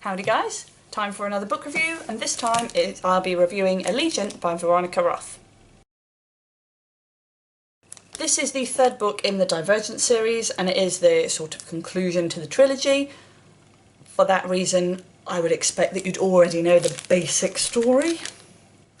Howdy guys, time for another book review, and this time I'll be reviewing Allegiant by Veronica Roth. This is the third book in the Divergent series, and it is the sort of conclusion to the trilogy. For that reason, I would expect that you'd already know the basic story.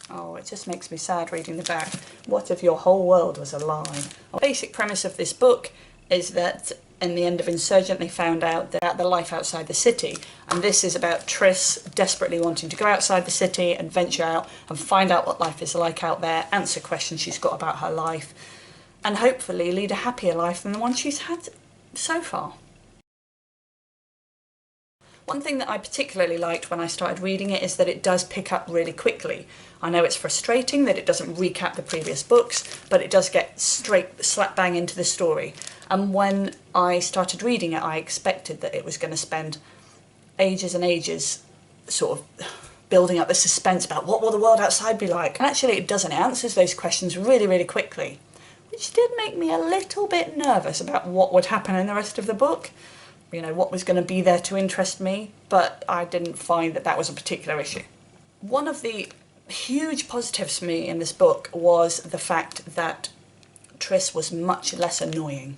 Oh, it just makes me sad reading the back. What if your whole world was a lie? The basic premise of this book is that in the end of Insurgent they found out about the life outside the city, and this is about Triss desperately wanting to go outside the city and venture out and find out what life is like out there, answer questions she's got about her life, and hopefully lead a happier life than the one she's had so far. One thing that I particularly liked when I started reading it is that it does pick up really quickly. I know it's frustrating that it doesn't recap the previous books, but it does get straight slap bang into the story. And when I started reading it, I expected that it was going to spend ages and ages sort of building up the suspense about what will the world outside be like. And actually it doesn't. It answers those questions really, really quickly, which did make me a little bit nervous about what would happen in the rest of the book. You know, what was going to be there to interest me, but I didn't find that that was a particular issue. One of the huge positives for me in this book was the fact that Triss was much less annoying.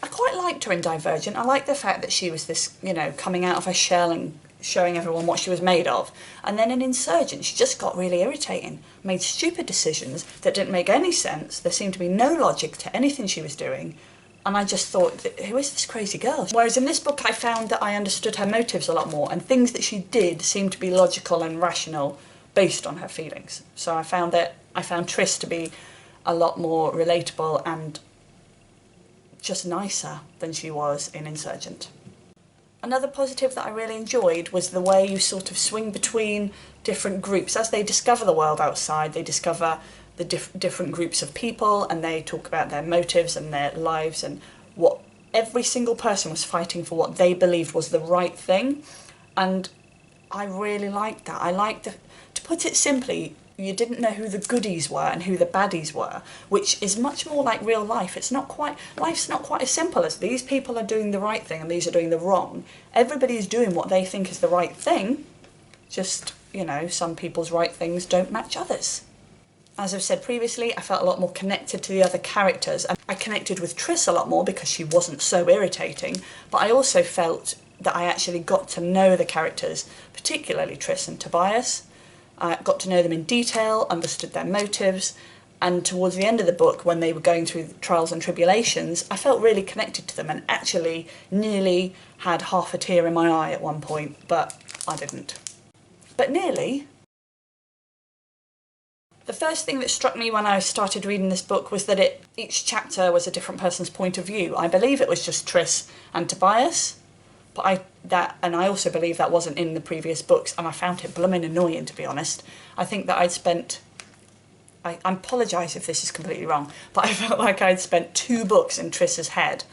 I quite liked her in Divergent. I liked the fact that she was this, you know, coming out of her shell and showing everyone what she was made of. And then in Insurgent, she just got really irritating, made stupid decisions that didn't make any sense. There seemed to be no logic to anything she was doing. And I just thought, who is this crazy girl? Whereas in this book I found that I understood her motives a lot more, and things that she did seemed to be logical and rational based on her feelings. So I found Triss to be a lot more relatable and just nicer than she was in Insurgent. Another positive that I really enjoyed was the way you sort of swing between different groups. As they discover the world outside, they discover the different groups of people, and they talk about their motives and their lives and what every single person was fighting for, what they believed was the right thing. And I really liked that. I liked to put it simply, you didn't know who the goodies were and who the baddies were, which is much more like real life. Life's not quite as simple as these people are doing the right thing and these are doing the wrong. Everybody is doing what they think is the right thing, just, you know, some people's right things don't match others. As I've said previously, I felt a lot more connected to the other characters, and I connected with Triss a lot more because she wasn't so irritating, but I also felt that I actually got to know the characters, particularly Triss and Tobias. I got to know them in detail, understood their motives, and towards the end of the book, when they were going through trials and tribulations, I felt really connected to them and actually nearly had half a tear in my eye at one point, but I didn't. But nearly. The first thing that struck me when I started reading this book was that each chapter was a different person's point of view. I believe it was just Triss and Tobias, but I also believe that wasn't in the previous books, and I found it blooming annoying, to be honest. I think that I apologise if this is completely wrong, but I felt like I'd spent 2 books in Triss's head,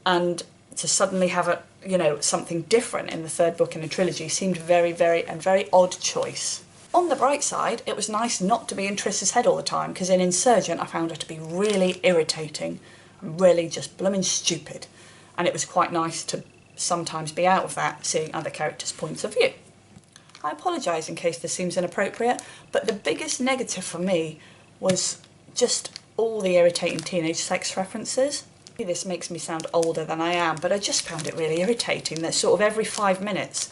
and to suddenly have something different in the third book in the trilogy seemed very, very odd choice. On the bright side, it was nice not to be in Triss's head all the time, because in Insurgent I found her to be really irritating, really just blooming stupid, and it was quite nice to sometimes be out of that, seeing other characters' points of view. I apologise in case this seems inappropriate, but the biggest negative for me was just all the irritating teenage sex references. This makes me sound older than I am, but I just found it really irritating that sort of every 5 minutes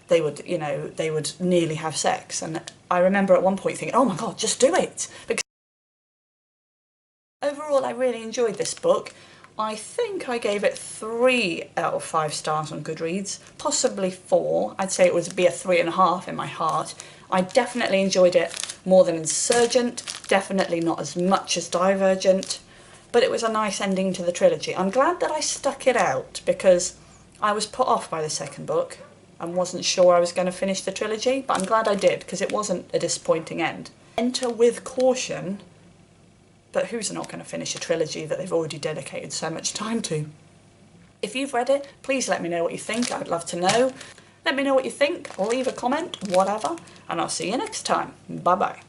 they would nearly have sex, and I remember at one point thinking, oh my god, just do it! Because overall I really enjoyed this book. I think I gave it 3 out of 5 stars on Goodreads, possibly 4. I'd say it would be a 3.5 in my heart. I definitely enjoyed it more than Insurgent, definitely not as much as Divergent, but it was a nice ending to the trilogy. I'm glad that I stuck it out, because I was put off by the second book and wasn't sure I was going to finish the trilogy, but I'm glad I did, because it wasn't a disappointing end. Enter with caution, but who's not going to finish a trilogy that they've already dedicated so much time to? If you've read it, please let me know what you think. I'd love to know. Let me know what you think, leave a comment, whatever, and I'll see you next time. Bye bye.